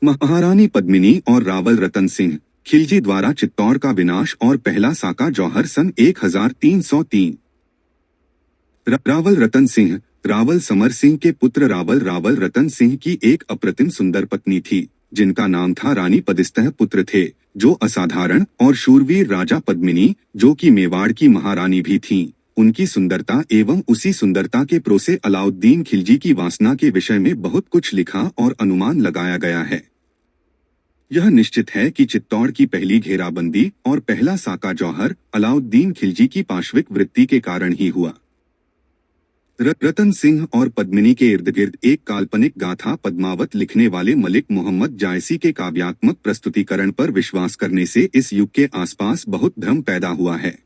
महारानी पद्मिनी और रावल रतन सिंह खिलजी द्वारा चित्तौड़ का विनाश और पहला साका जौहर सन 1303। रावल रतन सिंह रावल समर सिंह के पुत्र रावल रतन सिंह की एक अप्रतिम सुंदर पत्नी थी, जिनका नाम था रानी पदिस्तह पुत्र थे, जो असाधारण और शूरवीर राजा पद्मिनी, जो कि मेवाड़ की महारानी भी थीं, उनकी सुंदरता एवं उसी सुंदरता के प्रोसे अलाउद्दीन खिलजी की वासना के विषय में बहुत कुछ लिखा और अनुमान लगाया गया है। यह निश्चित है कि चित्तौड़ की पहली घेराबंदी और पहला साका जौहर अलाउद्दीन खिलजी की पाशविक वृत्ति के कारण ही हुआ। रतन सिंह और पद्मिनी के इर्द गिर्द एक काल्पनिक गाथा पद्मावत लिखने वाले मलिक मोहम्मद जायसी के काव्यात्मक प्रस्तुतिकरण पर विश्वास करने से इस युग के आसपास बहुत भ्रम पैदा हुआ है,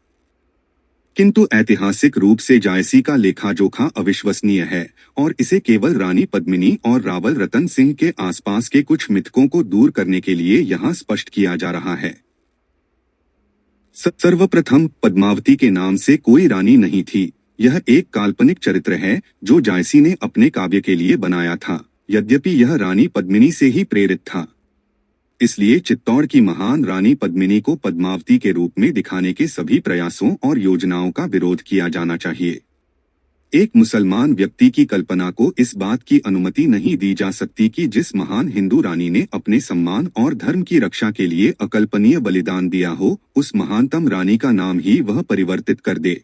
किंतु ऐतिहासिक रूप से जायसी का लेखा जोखा अविश्वसनीय है और इसे केवल रानी पद्मिनी और रावल रतन सिंह के आसपास के कुछ मिथकों को दूर करने के लिए यहाँ स्पष्ट किया जा रहा है। सर्वप्रथम पद्मावती के नाम से कोई रानी नहीं थी। यह एक काल्पनिक चरित्र है जो जायसी ने अपने काव्य के लिए बनाया था, यद्यपि यह रानी पद्मिनी से ही प्रेरित था। इसलिए चित्तौड़ की महान रानी पद्मिनी को पद्मावती के रूप में दिखाने के सभी प्रयासों और योजनाओं का विरोध किया जाना चाहिए। एक मुसलमान व्यक्ति की कल्पना को इस बात की अनुमति नहीं दी जा सकती कि जिस महान हिंदू रानी ने अपने सम्मान और धर्म की रक्षा के लिए अकल्पनीय बलिदान दिया हो, उस महानतम रानी का नाम ही वह परिवर्तित कर दे।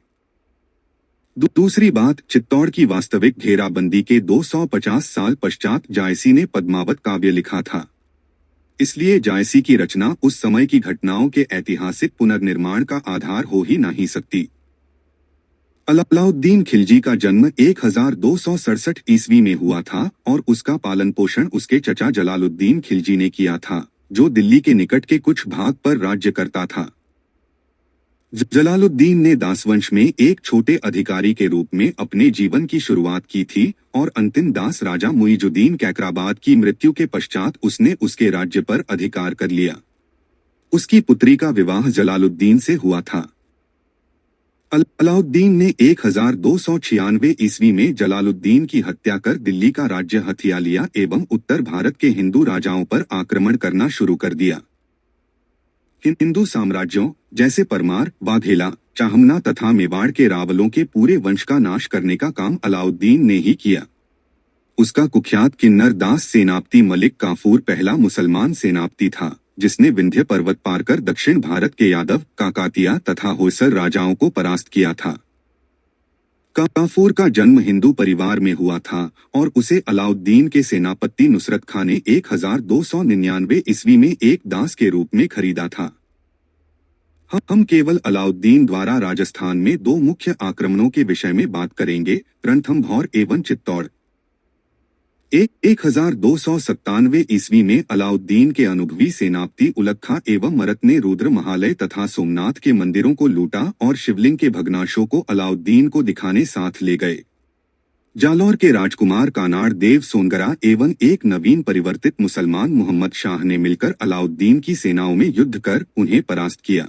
दूसरी बात, चित्तौड़ की वास्तविक घेराबंदी के 250 साल पश्चात जायसी ने पद्मावत काव्य लिखा था। इसलिए जायसी की रचना उस समय की घटनाओं के ऐतिहासिक पुनर्निर्माण का आधार हो ही नहीं सकती। अलाउद्दीन खिलजी का जन्म 1267 ईस्वी में हुआ था और उसका पालन पोषण उसके चचा जलालुद्दीन खिलजी ने किया था, जो दिल्ली के निकट के कुछ भाग पर राज्य करता था। जलालुद्दीन ने दासवंश में एक छोटे अधिकारी के रूप में अपने जीवन की शुरुआत की थी और अंतिम दास राजा मुइजुद्दीन कैकराबाद की मृत्यु के पश्चात उसने उसके राज्य पर अधिकार कर लिया। उसकी पुत्री का विवाह जलालुद्दीन से हुआ था। अलाउद्दीन ने 1296 ईस्वी में जलालुद्दीन की हत्या कर दिल्ली का राज्य हथिया लिया एवं उत्तर भारत के हिंदू राजाओं पर आक्रमण करना शुरू कर दिया। हिंदू साम्राज्यों जैसे परमार, वाघेला, चाहमना तथा मेवाड़ के रावलों के पूरे वंश का नाश करने का काम अलाउद्दीन ने ही किया। उसका कुख्यात किन्नर दास सेनापति मलिक काफूर पहला मुसलमान सेनापति था, जिसने विंध्य पर्वत पार कर दक्षिण भारत के यादव, काकातिया तथा होयसर राजाओं को परास्त किया था। काफूर का जन्म हिंदू परिवार में हुआ था और उसे अलाउद्दीन के सेनापति नुसरत खां ने 1299 ईस्वी में एक दास के रूप में खरीदा था। हम केवल अलाउद्दीन द्वारा राजस्थान में दो मुख्य आक्रमणों के विषय में बात करेंगे, रणथंभौर एवं चित्तौड़। 1297 ईस्वी में अलाउद्दीन के अनुभवी सेनापति उलग खां एवं मरत ने रुद्र महालय तथा सोमनाथ के मंदिरों को लूटा और शिवलिंग के भग्नाशों को अलाउद्दीन को दिखाने साथ ले गए। जालौर के राजकुमार कानाड़ देव सोनगरा एवं एक नवीन परिवर्तित मुसलमान मोहम्मद शाह ने मिलकर अलाउद्दीन की सेनाओं में युद्ध कर उन्हें परास्त किया।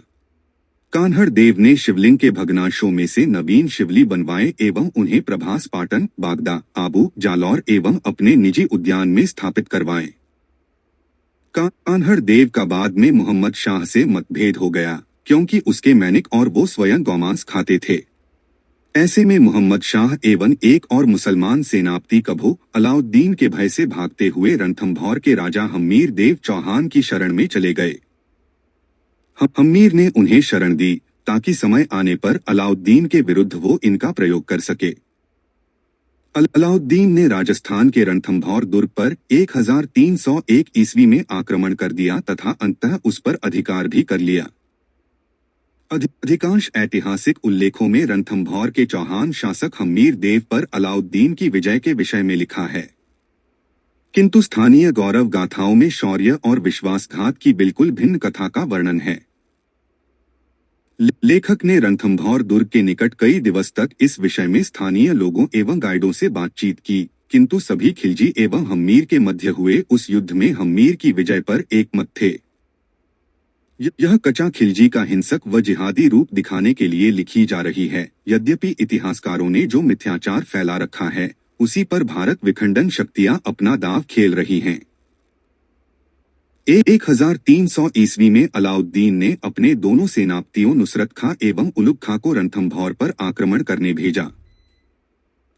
कान्हड़ देव ने शिवलिंग के भग्नाशों में से नवीन शिवली बनवाए एवं उन्हें प्रभास पाटन, बागदा, आबू, जालौर एवं अपने निजी उद्यान में स्थापित करवाए। कान्हड़ देव का बाद में मोहम्मद शाह से मतभेद हो गया, क्योंकि उसके मैनिक और वो स्वयं गौमांस खाते थे। ऐसे में मोहम्मद शाह एवं एक और मुसलमान सेनापति कभू अलाउद्दीन के भय से भागते हुए रणथंभौर के राजा हम्मीर देव चौहान की शरण में चले गए। हम्मीर ने उन्हें शरण दी ताकि समय आने पर अलाउद्दीन के विरुद्ध वो इनका प्रयोग कर सके। अलाउद्दीन ने राजस्थान के रणथंभौर दुर्ग पर 1301 ईस्वी में आक्रमण कर दिया तथा अंततः उस पर अधिकार भी कर लिया। अधिकांश ऐतिहासिक उल्लेखों में रणथंभौर के चौहान शासक हम्मीर देव पर अलाउद्दीन की विजय के विषय में लिखा है, किंतु स्थानीय गौरव गाथाओं में शौर्य और विश्वासघात की बिल्कुल भिन्न कथा का वर्णन है। लेखक ने रणथंभौर दुर्ग के निकट कई दिवस तक इस विषय में स्थानीय लोगों एवं गाइडों से बातचीत की, किंतु सभी खिलजी एवं हम्मीर के मध्य हुए उस युद्ध में हम्मीर की विजय पर एकमत थे। यह कचा खिलजी का हिंसक व जिहादी रूप दिखाने के लिए लिखी जा रही है, यद्यपि इतिहासकारों ने जो मिथ्याचार फैला रखा है उसी पर भारत विखंडन शक्तियां अपना दांव खेल रही हैं। 1300 ईस्वी में अलाउद्दीन ने अपने दोनों सेनापतियों नुसरत खां एवं उलुग खां को रणथंभौर पर आक्रमण करने भेजा।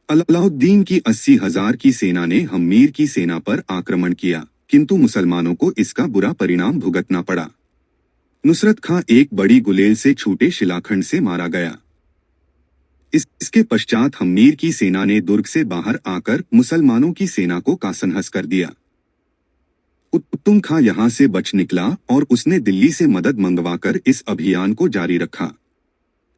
अलाउद्दीन की 80,000 की सेना ने हम्मीर की सेना पर आक्रमण किया, किंतु मुसलमानों को इसका बुरा परिणाम भुगतना पड़ा। नुसरत खां एक बड़ी गुलेल से छूटे शिलाखंड से मारा गया। इसके पश्चात हम्मीर की सेना ने दुर्ग से बाहर आकर मुसलमानों की सेना को कासनहस कर दिया। उत्तुंग खां यहां से बच निकला और उसने दिल्ली से मदद मंगवाकर इस अभियान को जारी रखा।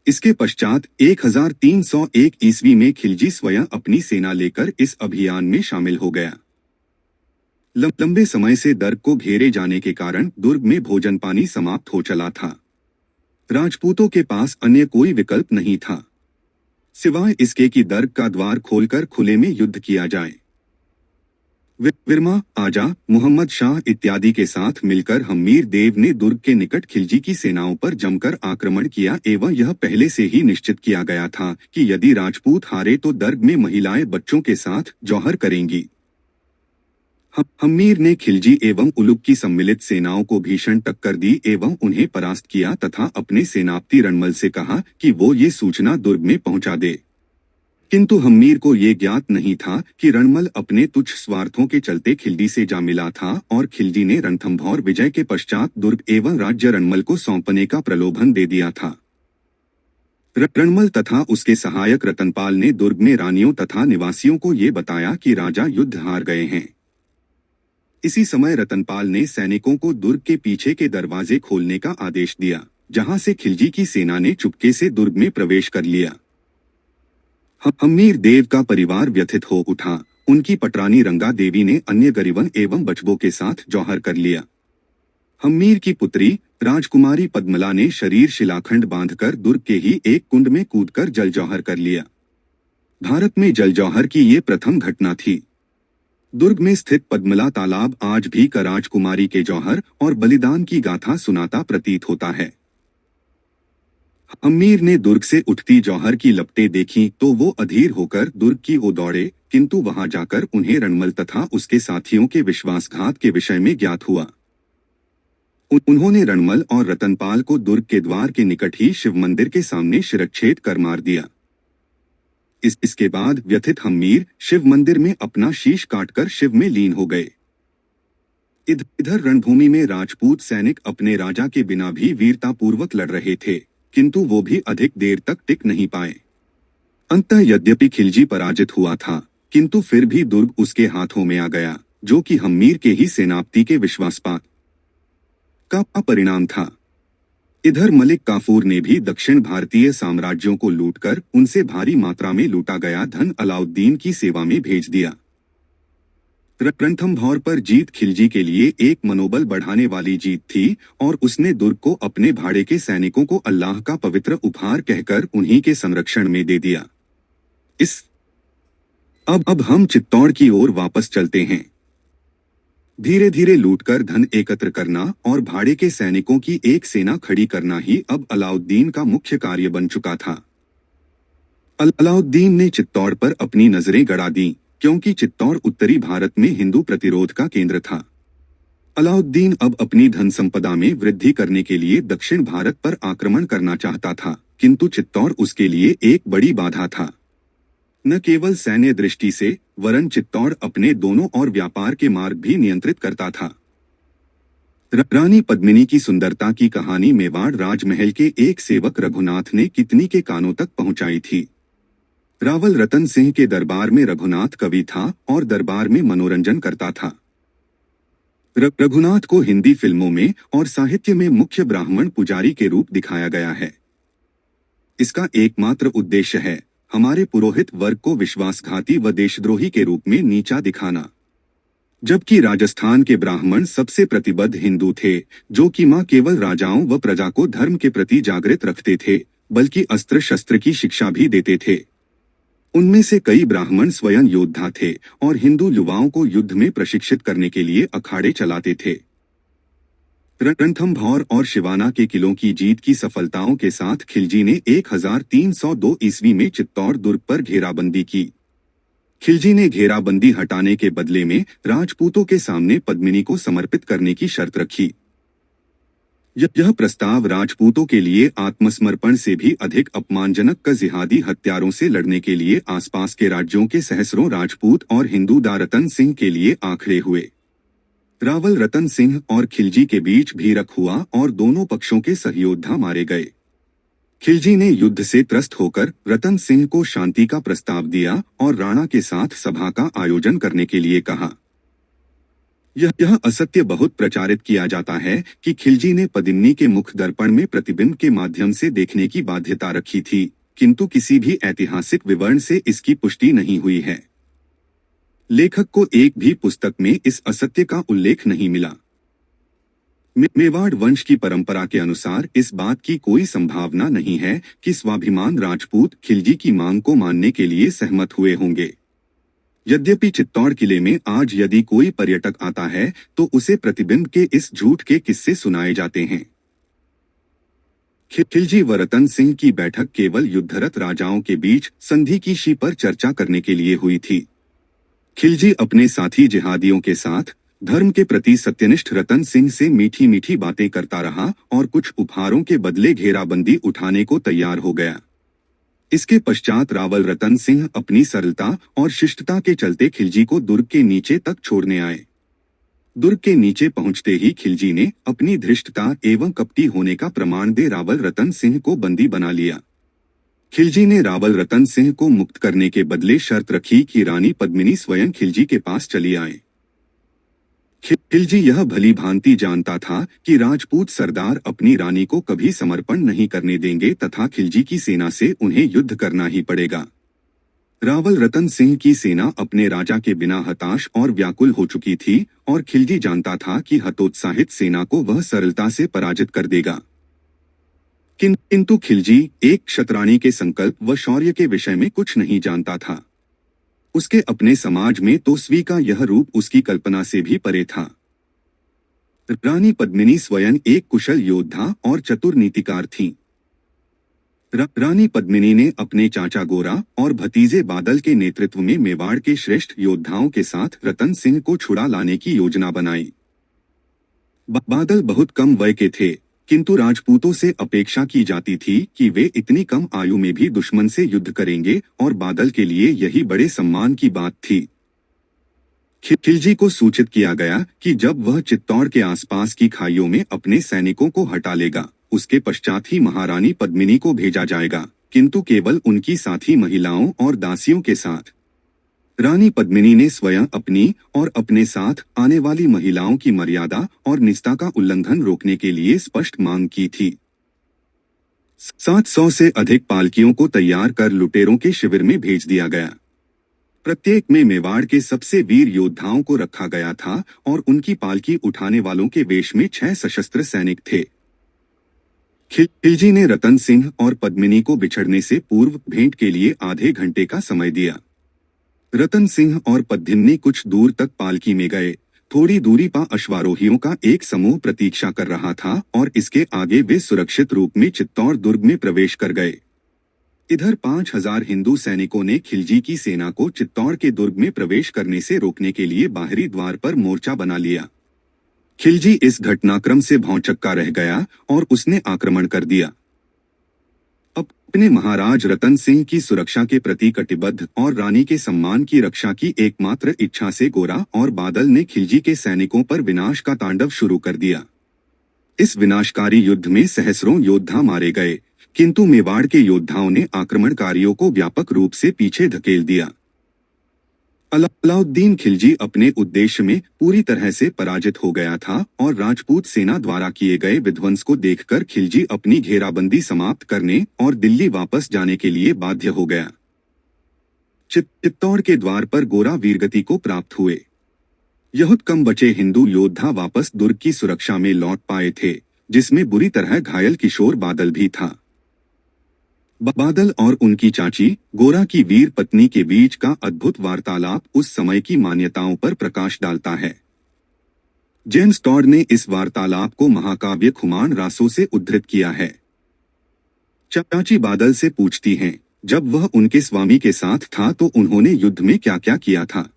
इसके पश्चात 1301 ईस्वी में खिलजी स्वयं अपनी सेना लेकर इस अभियान में शामिल हो गया। लंबे समय से दुर्ग को घेरे जाने के कारण दुर्ग में भोजन पानी समाप्त हो चला था। राजपूतों के पास अन्य कोई विकल्प नहीं था सिवाय इसके कि दुर्ग का द्वार खोलकर खुले में युद्ध किया जाए। विरमा, आजा, मोहम्मद शाह इत्यादि के साथ मिलकर हम्मीर देव ने दुर्ग के निकट खिलजी की सेनाओं पर जमकर आक्रमण किया एवं यह पहले से ही निश्चित किया गया था कि यदि राजपूत हारे तो दुर्ग में महिलाएं बच्चों के साथ जौहर करेंगी। हम्मीर ने खिलजी एवं उलुग की सम्मिलित सेनाओं को भीषण टक्कर दी एवं उन्हें परास्त किया तथा अपने सेनापति रणमल से कहा कि वो ये सूचना दुर्ग में पहुंचा दे। किंतु हम्मीर को ये ज्ञात नहीं था कि रणमल अपने तुच्छ स्वार्थों के चलते खिलजी से जा मिला था और खिलजी ने रणथंभौर विजय के पश्चात दुर्ग एवं राज्य रणमल को सौंपने का प्रलोभन दे दिया था। रणमल तथा उसके सहायक रतनपाल ने दुर्ग में रानियों तथा निवासियों को ये बताया कि राजा युद्ध हार गए हैं। इसी समय रतनपाल ने सैनिकों को दुर्ग के पीछे के दरवाजे खोलने का आदेश दिया, जहां से खिलजी की सेना ने चुपके से दुर्ग में प्रवेश कर लिया। हम्मीर देव का परिवार व्यथित हो उठा। उनकी पटरानी रंगा देवी ने अन्य गरीबन एवं बचबों के साथ जौहर कर लिया। हम्मीर की पुत्री राजकुमारी पद्मला ने शरीर शिलाखंड बांधकर दुर्ग के ही एक कुंड में कूदकर जल जौहर कर लिया। भारत में जल जौहर की ये प्रथम घटना थी। दुर्ग में स्थित पद्मला तालाब आज भी राजकुमारी के जौहर और बलिदान की गाथा सुनाता प्रतीत होता है। हम्मीर ने दुर्ग से उठती जौहर की लपटें देखी तो वो अधीर होकर दुर्ग की ओर दौड़े, किंतु वहां जाकर उन्हें रणमल तथा उसके साथियों के विश्वासघात के विषय में ज्ञात हुआ। उन्होंने रणमल और रतनपाल को दुर्ग के द्वार के निकट ही शिव मंदिर के सामने शिरच्छेद कर मार दिया। इसके बाद व्यथित हम्मीर शिव मंदिर में अपना शीश काटकर शिव में लीन हो गए। इधर रणभूमि में राजपूत सैनिक अपने राजा के बिना भी वीरतापूर्वक लड़ रहे थे, किंतु वो भी अधिक देर तक टिक नहीं पाए। अंततः यद्यपि खिलजी पराजित हुआ था, किंतु फिर भी दुर्ग उसके हाथों में आ गया, जो कि हम्मीर के ही सेनापति के विश्वासपात का परिणाम था। इधर मलिक काफूर ने भी दक्षिण भारतीय साम्राज्यों को लूटकर उनसे भारी मात्रा में लूटा गया धन अलाउद्दीन की सेवा में भेज दिया। रणथंभौर पर जीत खिलजी के लिए एक मनोबल बढ़ाने वाली जीत थी और उसने दुर्ग को अपने भाड़े के सैनिकों को अल्लाह का पवित्र उपहार कहकर उन्हीं के संरक्षण में दे दिया। अब हम चित्तौड़ की ओर वापस चलते हैं। धीरे धीरे लूटकर धन एकत्र करना और भाड़े के सैनिकों की एक सेना खड़ी करना ही अब अलाउद्दीन का मुख्य कार्य बन चुका था। अलाउद्दीन ने चित्तौड़ पर अपनी नजरें गड़ा दी, क्योंकि चित्तौड़ उत्तरी भारत में हिंदू प्रतिरोध का केंद्र था। अलाउद्दीन अब अपनी धन संपदा में वृद्धि करने के लिए दक्षिण भारत पर आक्रमण करना चाहता था, किंतु चित्तौड़ उसके लिए एक बड़ी बाधा था। न केवल सैन्य दृष्टि से, वरन चित्तौड़ अपने दोनों और व्यापार के मार्ग भी नियंत्रित करता था। रानी पद्मिनी की सुंदरता की कहानी मेवाड़ राजमहल के एक सेवक रघुनाथ ने कितनी के कानों तक पहुंचाई थी। रावल रतन सिंह के दरबार में रघुनाथ कवि था और दरबार में मनोरंजन करता था। रघुनाथ को हिंदी फिल्मों में और साहित्य में मुख्य ब्राह्मण पुजारी के रूप दिखाया गया है। इसका एकमात्र उद्देश्य है हमारे पुरोहित वर्ग को विश्वासघाती व देशद्रोही के रूप में नीचा दिखाना, जबकि राजस्थान के ब्राह्मण सबसे प्रतिबद्ध हिंदू थे, जो कि न केवल राजाओं व प्रजा को धर्म के प्रति जागृत रखते थे, बल्कि अस्त्र शस्त्र की शिक्षा भी देते थे। उनमें से कई ब्राह्मण स्वयं योद्धा थे और हिंदू युवाओं को युद्ध में प्रशिक्षित करने के लिए अखाड़े चलाते थे। रणथंभौर और शिवाना के किलों की जीत की सफलताओं के साथ खिलजी ने 1302 ईस्वी में चित्तौड़ दुर्ग पर घेराबंदी की। खिलजी ने घेराबंदी हटाने के बदले में राजपूतों के सामने पद्मिनी को समर्पित करने की शर्त रखी। यह प्रस्ताव राजपूतों के लिए आत्मसमर्पण से भी अधिक अपमानजनक जिहादी हत्यारों से लड़ने के लिए आसपास के राज्यों के सहस्रों राजपूत और हिंदू दा रतन सिंह के लिए आंकड़े हुए। रावल रतन सिंह और खिलजी के बीच भीड़क हुआ और दोनों पक्षों के सहयोद्धा मारे गए। खिलजी ने युद्ध से त्रस्त होकर रतन सिंह को शांति का प्रस्ताव दिया और राणा के साथ सभा का आयोजन करने के लिए कहा। यह असत्य बहुत प्रचारित किया जाता है कि खिलजी ने पद्मिनी के मुख दर्पण में प्रतिबिंब के माध्यम से देखने की बाध्यता रखी थी, किंतु किसी भी ऐतिहासिक विवरण से इसकी पुष्टि नहीं हुई है। लेखक को एक भी पुस्तक में इस असत्य का उल्लेख नहीं मिला। मेवाड़ वंश की परंपरा के अनुसार इस बात की कोई संभावना नहीं है कि स्वाभिमान राजपूत खिलजी की मांग को मानने के लिए सहमत हुए होंगे। यद्यपि चित्तौड़ किले में आज यदि कोई पर्यटक आता है तो उसे प्रतिबिंब के इस झूठ के किस्से सुनाए जाते हैं। खिलजी व रतन सिंह की बैठक केवल युद्धरत राजाओं के बीच संधि की शी पर चर्चा करने के लिए हुई थी। खिलजी अपने साथी जिहादियों के साथ धर्म के प्रति सत्यनिष्ठ रतन सिंह से मीठी मीठी बातें करता रहा और कुछ उपहारों के बदले घेराबंदी उठाने को तैयार हो गया। इसके पश्चात रावल रतन सिंह अपनी सरलता और शिष्टता के चलते खिलजी को दुर्ग के नीचे तक छोड़ने आए। दुर्ग के नीचे पहुंचते ही खिलजी ने अपनी धृष्टता एवं कपटी होने का प्रमाण दे रावल रतन सिंह को बंदी बना लिया। खिलजी ने रावल रतन सिंह को मुक्त करने के बदले शर्त रखी कि रानी पद्मिनी स्वयं खिलजी के पास चली आए। खिलजी यह भली भांति जानता था कि राजपूत सरदार अपनी रानी को कभी समर्पण नहीं करने देंगे तथा खिलजी की सेना से उन्हें युद्ध करना ही पड़ेगा। रावल रतन सिंह की सेना अपने राजा के बिना हताश और व्याकुल हो चुकी थी और खिलजी जानता था कि हतोत्साहित सेना को वह सरलता से पराजित कर देगा। किंतु खिलजी एक क्षत्राणी के संकल्प व शौर्य के विषय में कुछ नहीं जानता था। उसके अपने समाज में तोस्वी का यह रूप उसकी कल्पना से भी परे था। रानी पद्मिनी स्वयं एक कुशल योद्धा और चतुर नीतिकार थीं। रानी पद्मिनी ने अपने चाचा गोरा और भतीजे बादल के नेतृत्व में मेवाड़ के श्रेष्ठ योद्धाओं के साथ रतन सिंह को छुड़ा लाने की योजना बनाई। बादल बहुत कम वय के थे, किंतु राजपूतों से अपेक्षा की जाती थी कि वे इतनी कम आयु में भी दुश्मन से युद्ध करेंगे और बादल के लिए यही बड़े सम्मान की बात थी। खिलजी को सूचित किया गया कि जब वह चित्तौड़ के आसपास की खाइयों में अपने सैनिकों को हटा लेगा, उसके पश्चात ही महारानी पद्मिनी को भेजा जाएगा, किंतु केवल उनकी साथी महिलाओं और दासियों के साथ। रानी पद्मिनी ने स्वयं अपनी और अपने साथ आने वाली महिलाओं की मर्यादा और निष्ठा का उल्लंघन रोकने के लिए स्पष्ट मांग की थी। 700 से अधिक पालकियों को तैयार कर लुटेरों के शिविर में भेज दिया गया। प्रत्येक में मेवाड़ के सबसे वीर योद्धाओं को रखा गया था और उनकी पालकी उठाने वालों के वेश में 6 सशस्त्र सैनिक थे। खिलजी ने रतन सिंह और पद्मिनी को बिछड़ने से पूर्व भेंट के लिए आधे घंटे का समय दिया। रतन सिंह और पद्मिनी कुछ दूर तक पालकी में गए। थोड़ी दूरी पर अश्वारोहियों का एक समूह प्रतीक्षा कर रहा था और इसके आगे वे सुरक्षित रूप में चित्तौड़ दुर्ग में प्रवेश कर गए। इधर 5000 हिंदू सैनिकों ने खिलजी की सेना को चित्तौड़ के दुर्ग में प्रवेश करने से रोकने के लिए बाहरी द्वार पर मोर्चा बना लिया। खिलजी इस घटनाक्रम से भौंचक्का रह गया और उसने आक्रमण कर दिया। अपने महाराज रतन सिंह की सुरक्षा के प्रति कटिबद्ध और रानी के सम्मान की रक्षा की एकमात्र इच्छा से गोरा और बादल ने खिलजी के सैनिकों पर विनाश का तांडव शुरू कर दिया। इस विनाशकारी युद्ध में सहस्रों योद्धा मारे गए, किंतु मेवाड़ के योद्धाओं ने आक्रमणकारियों को व्यापक रूप से पीछे धकेल दिया। अलाउद्दीन खिलजी अपने उद्देश्य में पूरी तरह से पराजित हो गया था और राजपूत सेना द्वारा किए गए विध्वंस को देखकर खिलजी अपनी घेराबंदी समाप्त करने और दिल्ली वापस जाने के लिए बाध्य हो गया। चित्तौड़ के द्वार पर गोरा वीरगति को प्राप्त हुए। बहुत कम बचे हिंदू योद्धा वापस दुर्ग की सुरक्षा में लौट पाए थे, जिसमें बुरी तरह घायल किशोर बादल भी था। बादल और उनकी चाची गोरा की वीर पत्नी के बीच का अद्भुत वार्तालाप उस समय की मान्यताओं पर प्रकाश डालता है। जेम्स टॉड ने इस वार्तालाप को महाकाव्य खुमान रासो से उद्धृत किया है। चाची बादल से पूछती हैं, जब वह उनके स्वामी के साथ था तो उन्होंने युद्ध में क्या क्या किया था?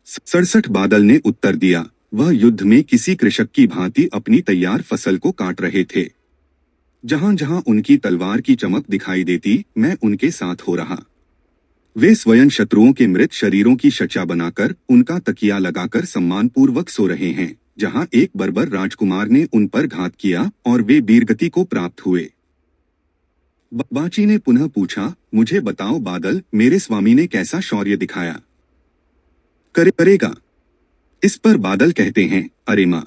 67 बादल ने उत्तर दिया, वह युद्ध में किसी कृषक की भांति अपनी तैयार फसल को काट रहे थे। जहां जहां उनकी तलवार की चमक दिखाई देती, मैं उनके साथ हो रहा। वे स्वयं शत्रुओं के मृत शरीरों की शच्या बनाकर उनका तकिया लगाकर सम्मानपूर्वक सो रहे हैं, जहां एक बर्बर राजकुमार ने उन पर घात किया और वे वीरगति को प्राप्त हुए। बाची ने पुनः पूछा, मुझे बताओ बादल, मेरे स्वामी ने कैसा शौर्य दिखाया? करेगा। इस पर बादल कहते हैं, अरे मां,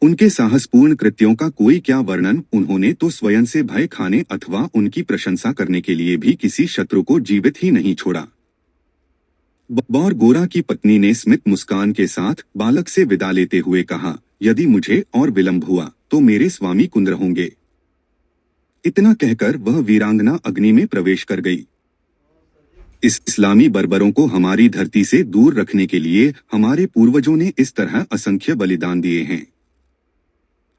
उनके साहसपूर्ण कृत्यों का कोई क्या वर्णन, उन्होंने तो स्वयं से भय खाने अथवा उनकी प्रशंसा करने के लिए भी किसी शत्रु को जीवित ही नहीं छोड़ा। बौर गोरा की पत्नी ने स्मित मुस्कान के साथ बालक से विदा लेते हुए कहा, यदि मुझे और विलंब हुआ तो मेरे स्वामी कुंद्र होंगे। इतना कहकर वह वीरांगना अग्नि में प्रवेश कर गई। इस इस्लामी बर्बरों को हमारी धरती से दूर रखने के लिए हमारे पूर्वजों ने इस तरह असंख्य बलिदान दिए हैं।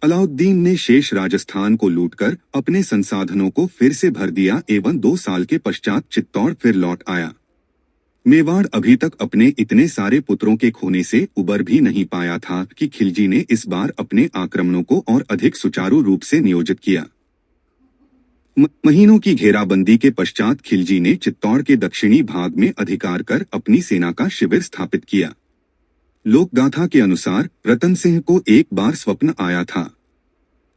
अलाउद्दीन ने शेष राजस्थान को लूटकर अपने संसाधनों को फिर से भर दिया एवं 2 साल के पश्चात चित्तौड़ फिर लौट आया। मेवाड़ अभी तक अपने इतने सारे पुत्रों के खोने से उबर भी नहीं पाया था कि खिलजी ने इस बार अपने आक्रमणों को और अधिक सुचारू रूप से नियोजित किया। महीनों की घेराबंदी के पश्चात खिलजी ने चित्तौड़ के दक्षिणी भाग में अधिकार कर अपनी सेना का शिविर स्थापित किया। लोकगाथा के अनुसार रतन सिंह को एक बार स्वप्न आया था।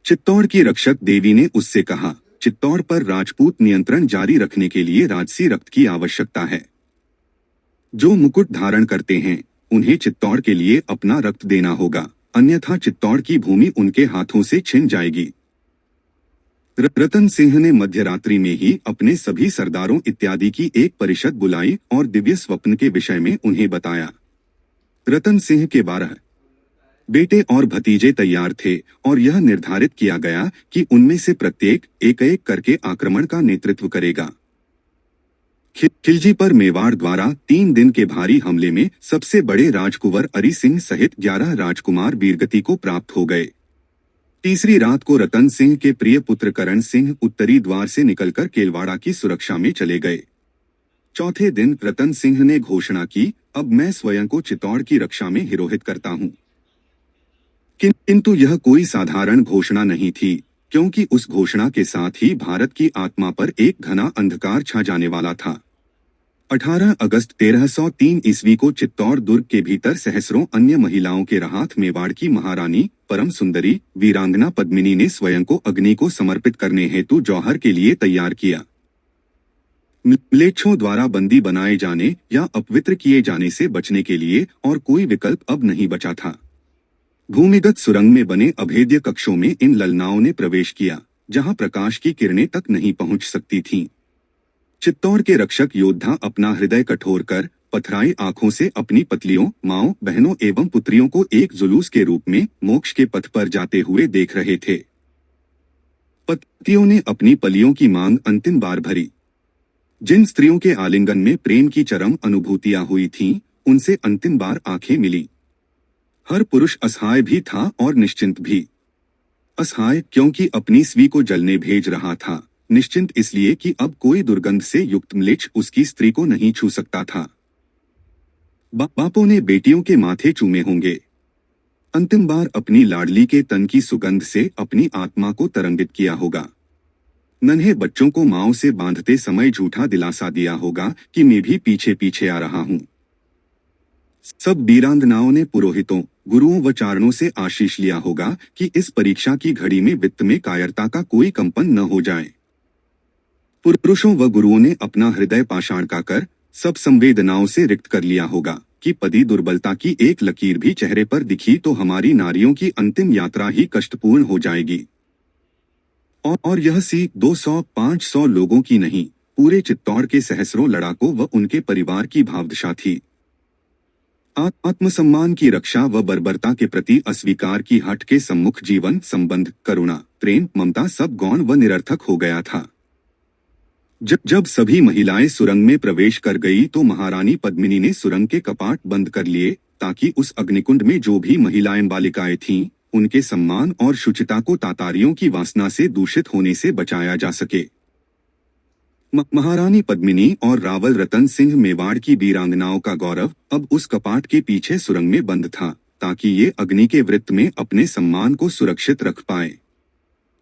चित्तौड़ की रक्षक देवी ने उससे कहा, चित्तौड़ पर राजपूत नियंत्रण जारी रखने के लिए राजसी रक्त की आवश्यकता है। जो मुकुट धारण करते हैं उन्हें चित्तौड़ के लिए अपना रक्त देना होगा, अन्यथा चित्तौड़ की भूमि उनके हाथों से छिन जाएगी। रतन सिंह ने मध्यरात्रि में ही अपने सभी सरदारों इत्यादि की एक परिषद बुलाई और दिव्य स्वप्न के विषय में उन्हें बताया। रतन सिंह के 12 बेटे और भतीजे तैयार थे और यह निर्धारित किया गया कि उनमें से प्रत्येक एक एक करके आक्रमण का नेतृत्व करेगा। खिलजी पर मेवाड़ द्वारा 3 दिन के भारी हमले में सबसे बड़े राजकुंवर अरी सिंह सहित 11 राजकुमार वीरगति को प्राप्त हो गए। तीसरी रात को रतन सिंह के प्रिय पुत्र करण सिंह उत्तरी द्वार से निकलकर केलवाड़ा की सुरक्षा में चले गए। चौथे दिन रतन सिंह ने घोषणा की, अब मैं स्वयं को चित्तौड़ की रक्षा में हिरोहित करता हूं। किंतु यह कोई साधारण घोषणा नहीं थी, क्योंकि उस घोषणा के साथ ही भारत की आत्मा पर एक घना अंधकार छा जाने वाला था। 18 अगस्त 1303 ईस्वी को चित्तौड़ दुर्ग के भीतर सहस्रों अन्य महिलाओं के रहात मेवाड़ की महारानी परम सुंदरी वीरांगना पद्मिनी ने स्वयं को अग्नि को समर्पित करने हेतु जौहर के लिए तैयार किया। म्लेच्छों द्वारा बंदी बनाए जाने या अपवित्र किए जाने से बचने के लिए और कोई विकल्प अब नहीं बचा था। भूमिगत सुरंग में बने अभेद्य कक्षों में इन ललनाओं ने प्रवेश किया, जहां प्रकाश की किरणें तक नहीं पहुंच सकती थीं। चित्तौड़ के रक्षक योद्धा अपना हृदय कठोर कर पथराई आंखों से अपनी पत्नियों, माओं, बहनों एवं पुत्रियों को एक जुलूस के रूप में मोक्ष के पथ पर जाते हुए देख रहे थे। पतियों ने अपनी पलियों की मांग अंतिम बार भरी। जिन स्त्रियों के आलिंगन में प्रेम की चरम अनुभूतियां हुई थीं, उनसे अंतिम बार आंखें मिली। हर पुरुष असहाय भी था और निश्चिंत भी। असहाय क्योंकि अपनी स्वी को जलने भेज रहा था, निश्चिंत इसलिए कि अब कोई दुर्गंध से युक्त म्लेच्छ उसकी स्त्री को नहीं छू सकता था। बापों ने बेटियों के माथे चूमे होंगे। अंतिम बार अपनी लाडली के तन की सुगंध से अपनी आत्मा को तरंगित किया होगा। नन्हे बच्चों को माओ से बांधते समय झूठा दिलासा दिया होगा कि मैं भी पीछे पीछे आ रहा हूं। सब वीरांगनाओं ने पुरोहितों, गुरुओं व चारणों से आशीष लिया होगा कि इस परीक्षा की घड़ी में वित्त में कायरता का कोई कंपन न हो जाए। पुरुषों व गुरुओं ने अपना हृदय पाषाण का कर सब संवेदनाओं से रिक्त कर लिया होगा कि पदी दुर्बलता की एक लकीर भी चेहरे पर दिखी तो हमारी नारियों की अंतिम यात्रा ही कष्टपूर्ण हो जाएगी। और यह सी 200-500 लोगों की नहीं, पूरे चित्तौड़ के सहस्रों लड़ाकों व उनके परिवार की भावदशा थी। आत्मसम्मान की रक्षा व बर्बरता के प्रति अस्वीकार की हट के सम्मुख जीवन, संबंध, करुणा, प्रेम, ममता सब गौण व निरर्थक हो गया था। जब सभी महिलाएं सुरंग में प्रवेश कर गई तो महारानी पद्मिनी ने सुरंग के कपाट बंद कर लिए ताकि उस अग्निकुंड में जो भी महिलाएं बालिकाएं थीं, उनके सम्मान और शुचिता को तातारियों की वासना से दूषित होने से बचाया जा सके। महारानी पद्मिनी और रावल रतन सिंह मेवाड़ की वीरांगनाओं का गौरव अब उस कपाट के पीछे सुरंग में बंद था, ताकि ये अग्नि के वृत्त में अपने सम्मान को सुरक्षित रख पाए।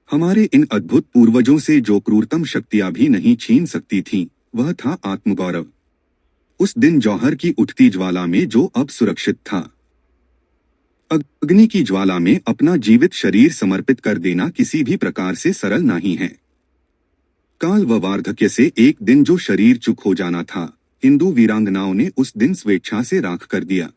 हमारे इन अद्भुत पूर्वजों से जो क्रूरतम शक्तियां भी नहीं छीन सकती थीं, वह था आत्मगौरव। उस दिन जौहर की उठती ज्वाला में जो अब सुरक्षित था। अग्नि की ज्वाला में अपना जीवित शरीर समर्पित कर देना किसी भी प्रकार से सरल नहीं है। काल व वार्धक्य से एक दिन जो शरीर चुक हो जाना था, हिंदू वीरांगनाओं ने उस दिन स्वेच्छा से राख कर दिया।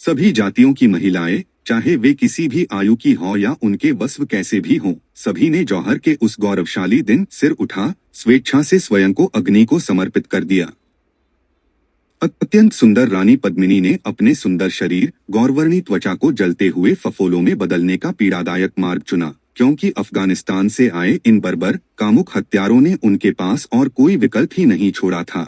सभी जातियों की महिलाएं, चाहे वे किसी भी आयु की हों या उनके वस्व कैसे भी हों, सभी ने जौहर के उस गौरवशाली दिन सिर उठा, स्वेच्छा से स्वयं को अग्नि को समर्पित कर दिया। अत्यंत सुंदर रानी पद्मिनी ने अपने सुंदर शरीर, गौरवर्णी त्वचा को जलते हुए फफोलों में बदलने का पीड़ादायक मार्ग चुना, क्योंकि अफगानिस्तान से आए इन बर्बर कामुक हत्यारों ने उनके पास और कोई विकल्प ही नहीं छोड़ा था।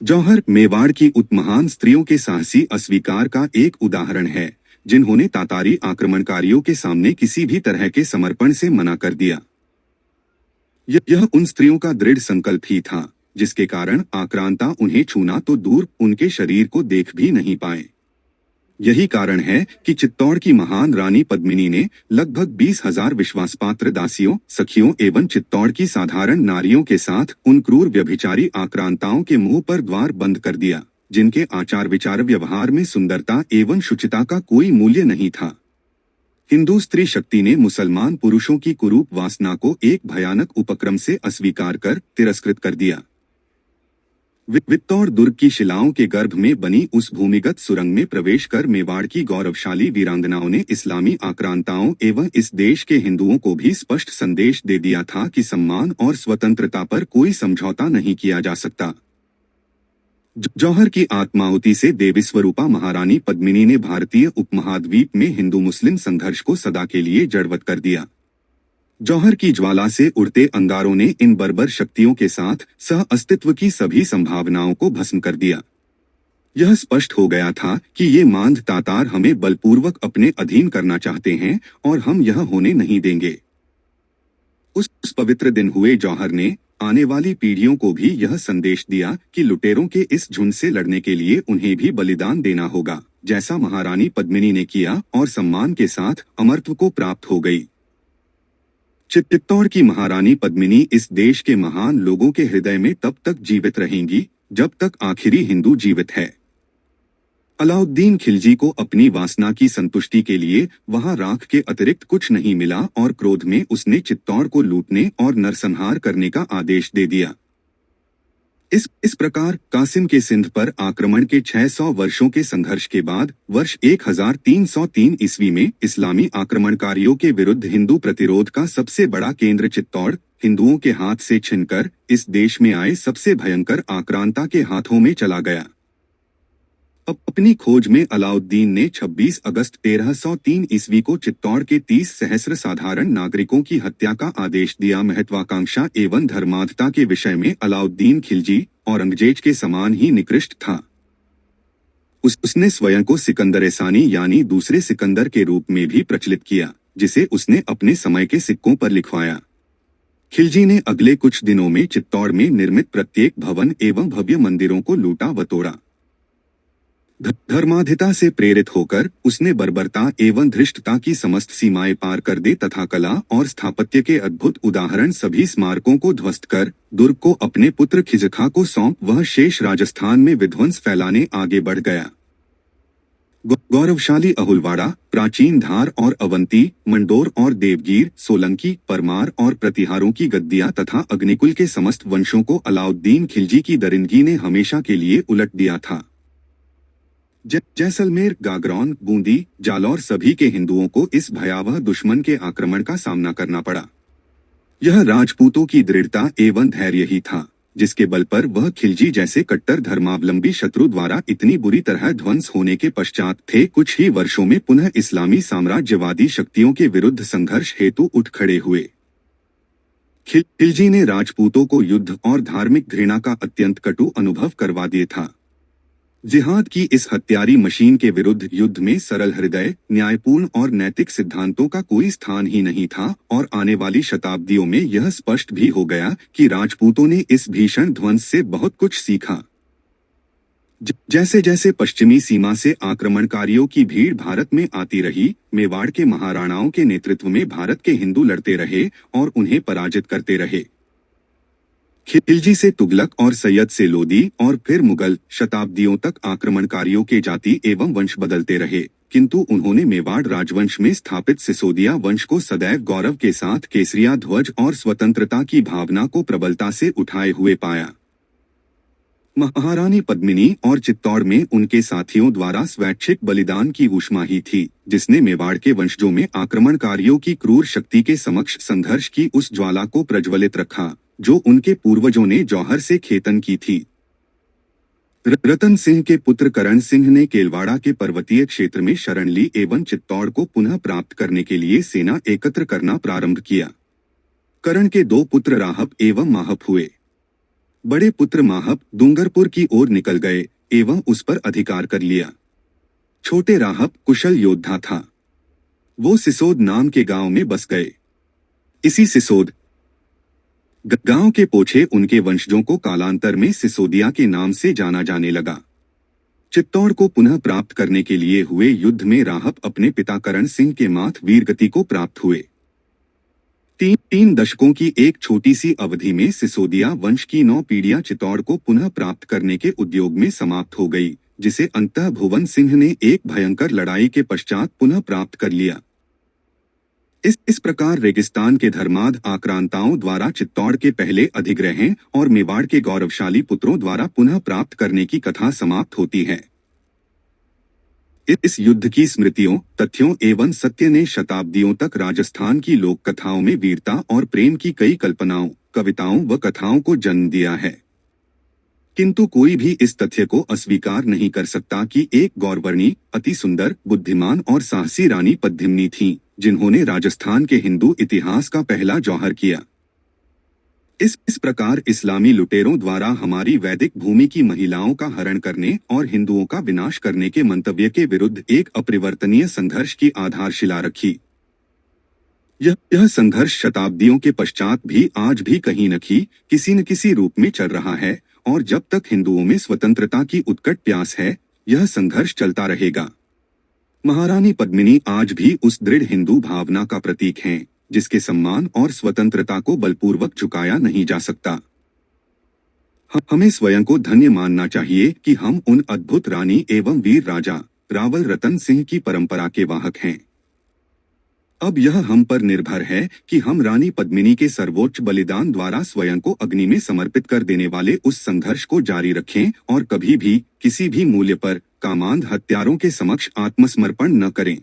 जौहर मेवाड़ की उत महान स्त्रियों के साहसी अस्वीकार का एक उदाहरण है, जिन्होंने तातारी आक्रमणकारियों के सामने किसी भी तरह के समर्पण से मना कर दिया। यह उन स्त्रियों का दृढ़ संकल्प ही था, जिसके कारण आक्रांता उन्हें छूना तो दूर, उनके शरीर को देख भी नहीं पाए। यही कारण है कि चित्तौड़ की महान रानी पद्मिनी ने लगभग 20,000 विश्वासपात्र दासियों, सखियों एवं चित्तौड़ की साधारण नारियों के साथ उन क्रूर व्यभिचारी आक्रांताओं के मुंह पर द्वार बंद कर दिया, जिनके आचार विचार व्यवहार में सुंदरता एवं शुचिता का कोई मूल्य नहीं था। हिंदू स्त्री शक्ति ने मुसलमान पुरुषों की कुरूप वासना को एक भयानक उपक्रम से अस्वीकार कर तिरस्कृत कर दिया। वित्तौड़ दुर्ग की शिलाओं के गर्भ में बनी उस भूमिगत सुरंग में प्रवेश कर मेवाड़ की गौरवशाली वीरांगनाओं ने इस्लामी आक्रांताओं एवं इस देश के हिंदुओं को भी स्पष्ट संदेश दे दिया था कि सम्मान और स्वतंत्रता पर कोई समझौता नहीं किया जा सकता। जौहर की आत्माहुति से देवी स्वरूपा महारानी पद्मिनी ने भारतीय उपमहाद्वीप में हिंदू मुस्लिम संघर्ष को सदा के लिए जड़वत कर दिया। जौहर की ज्वाला से उड़ते अंगारों ने इन बर्बर शक्तियों के साथ सह अस्तित्व की सभी संभावनाओं को भस्म कर दिया। यह स्पष्ट हो गया था कि ये मांध तातार हमें बलपूर्वक अपने अधीन करना चाहते हैं और हम यह होने नहीं देंगे। उस पवित्र दिन हुए जौहर ने आने वाली पीढ़ियों को भी यह संदेश दिया कि लुटेरों के इस झुंड से लड़ने के लिए उन्हें भी बलिदान देना होगा, जैसा महारानी पद्मिनी ने किया और सम्मान के साथ अमरत्व को प्राप्त हो गई। चित्तौड़ की महारानी पद्मिनी इस देश के महान लोगों के हृदय में तब तक जीवित रहेंगी जब तक आखिरी हिंदू जीवित है। अलाउद्दीन खिलजी को अपनी वासना की संतुष्टि के लिए वहां राख के अतिरिक्त कुछ नहीं मिला और क्रोध में उसने चित्तौड़ को लूटने और नरसंहार करने का आदेश दे दिया। इस प्रकार कासिम के सिंध पर आक्रमण के 600 वर्षों के संघर्ष के बाद वर्ष 1303 ईस्वी में इस्लामी आक्रमणकारियों के विरुद्ध हिंदू प्रतिरोध का सबसे बड़ा केंद्र चित्तौड़ हिंदुओं के हाथ से छिनकर इस देश में आए सबसे भयंकर आक्रांता के हाथों में चला गया। अपनी खोज में अलाउद्दीन ने 26 अगस्त 1303 ईस्वी को चित्तौड़ के 30 सहस्र साधारण नागरिकों की हत्या का आदेश दिया। महत्वाकांक्षा एवं धर्माधता के विषय में अलाउद्दीन खिलजी औरंगजेब के समान ही निकृष्ट था। उसने स्वयं को सिकंदर सानी यानी दूसरे सिकंदर के रूप में भी प्रचलित किया, जिसे उसने अपने समय के सिक्कों पर लिखवाया। खिलजी ने अगले कुछ दिनों में चित्तौड़ में निर्मित प्रत्येक भवन एवं भव्य मंदिरों को लूटा व तोड़ा। धर्माधिता से प्रेरित होकर उसने बर्बरता एवं धृष्टता की समस्त सीमाएं पार कर दे तथा कला और स्थापत्य के अद्भुत उदाहरण सभी स्मारकों को ध्वस्त कर दुर्ग को अपने पुत्र खिजखा को सौंप वह शेष राजस्थान में विध्वंस फैलाने आगे बढ़ गया। गौरवशाली अहुलवाड़ा, प्राचीन धार और अवंती, मंडोर और देवगीर, सोलंकी, परमार और प्रतिहारों की गद्दियां तथा अग्निकुल के समस्त वंशों को अलाउद्दीन खिलजी की दरिंदगी ने हमेशा के लिए उलट दिया था। जैसलमेर, गागरौन, बूंदी, जालौर सभी के हिंदुओं को इस भयावह दुश्मन के आक्रमण का सामना करना पड़ा। यह राजपूतों की दृढ़ता एवं धैर्य ही था, जिसके बल पर वह खिलजी जैसे कट्टर धर्मावलंबी शत्रु द्वारा इतनी बुरी तरह ध्वंस होने के पश्चात थे कुछ ही वर्षों में पुनः इस्लामी साम्राज्यवादी शक्तियों के विरुद्ध संघर्ष हेतु उठ खड़े हुए। खिलजी ने राजपूतों को युद्ध और धार्मिक घृणा का अत्यंत कटु अनुभव करवा दिया था। जिहाद की इस हत्यारी मशीन के विरुद्ध युद्ध में सरल हृदय, न्यायपूर्ण और नैतिक सिद्धांतों का कोई स्थान ही नहीं था और आने वाली शताब्दियों में यह स्पष्ट भी हो गया कि राजपूतों ने इस भीषण ध्वंस से बहुत कुछ सीखा। जैसे जैसे पश्चिमी सीमा से आक्रमणकारियों की भीड़ भारत में आती रही, मेवाड़ के महाराणाओं के नेतृत्व में भारत के हिंदू लड़ते रहे और उन्हें पराजित करते रहे। खिलजी से तुगलक और सैयद से लोदी और फिर मुगल, शताब्दियों तक आक्रमणकारियों के जाति एवं वंश बदलते रहे, किंतु उन्होंने मेवाड़ राजवंश में स्थापित सिसोदिया वंश को सदैव गौरव के साथ केसरिया ध्वज और स्वतंत्रता की भावना को प्रबलता से उठाए हुए पाया। महारानी पद्मिनी और चित्तौड़ में उनके साथियों द्वारा स्वैच्छिक बलिदान की ऊष्मा ही थी, जिसने मेवाड़ के वंशजों में आक्रमणकारियों की क्रूर शक्ति के समक्ष संघर्ष की उस ज्वाला को प्रज्वलित रखा, जो उनके पूर्वजों ने जौहर से खेतन की थी। रतन सिंह के पुत्र करण सिंह ने केलवाड़ा के पर्वतीय क्षेत्र में शरण ली एवं चित्तौड़ को पुनः प्राप्त करने के लिए सेना एकत्र करना प्रारंभ किया। करण के दो पुत्र राहप एवं माहप हुए। बड़े पुत्र माहप डूंगरपुर की ओर निकल गए एवं उस पर अधिकार कर लिया। छोटे राहप कुशल योद्धा था। वो सिसोद नाम के गांव में बस गए। इसी सिसोद गांव के पोछे उनके वंशजों को कालांतर में सिसोदिया के नाम से जाना जाने लगा। चित्तौड़ को पुनः प्राप्त करने के लिए हुए युद्ध में राहप अपने पिता करण सिंह के माथ वीरगति को प्राप्त हुए। तीन दशकों की एक छोटी सी अवधि में सिसोदिया वंश की 9 पीढ़ियां चित्तौड़ को पुनः प्राप्त करने के उद्योग में समाप्त हो गई, जिसे अंततः भुवन सिंह ने एक भयंकर लड़ाई के पश्चात पुनः प्राप्त कर लिया। इस प्रकार रेगिस्तान के धर्माध आक्रांताओं द्वारा चित्तौड़ के पहले अधिग्रहण और मेवाड़ के गौरवशाली पुत्रों द्वारा पुनः प्राप्त करने की कथा समाप्त होती है। इस युद्ध की स्मृतियों, तथ्यों एवं सत्य ने शताब्दियों तक राजस्थान की लोक कथाओं में वीरता और प्रेम की कई कल्पनाओं, कविताओं व कथाओं को जन्म दिया है। किंतु कोई भी इस तथ्य को अस्वीकार नहीं कर सकता कि एक गौरवर्णी, अति सुंदर, बुद्धिमान और साहसी रानी पद्मिनी थीं, जिन्होंने राजस्थान के हिंदू इतिहास का पहला जौहर किया। इस प्रकार इस्लामी लुटेरों द्वारा हमारी वैदिक भूमि की महिलाओं का हरण करने और हिंदुओं का विनाश करने के मंतव्य के विरुद्ध एक अपरिवर्तनीय संघर्ष की आधारशिला रखी। यह संघर्ष शताब्दियों के पश्चात भी आज भी कहीं न कहीं किसी न किसी रूप में चल रहा है और जब तक हिंदुओं में स्वतंत्रता की उत्कट प्यास है, यह संघर्ष चलता रहेगा। महारानी पद्मिनी आज भी उस दृढ़ हिंदू भावना का प्रतीक हैं, जिसके सम्मान और स्वतंत्रता को बलपूर्वक चुकाया नहीं जा सकता। हमें स्वयं को धन्य मानना चाहिए कि हम उन अद्भुत रानी एवं वीर राजा रावल रतन सिंह की परंपरा के वाहक हैं। अब यह हम पर निर्भर है कि हम रानी पद्मिनी के सर्वोच्च बलिदान द्वारा स्वयं को अग्नि में समर्पित कर देने वाले उस संघर्ष को जारी रखें और कभी भी किसी भी मूल्य पर कामांध हत्यारों के समक्ष आत्मसमर्पण न करें।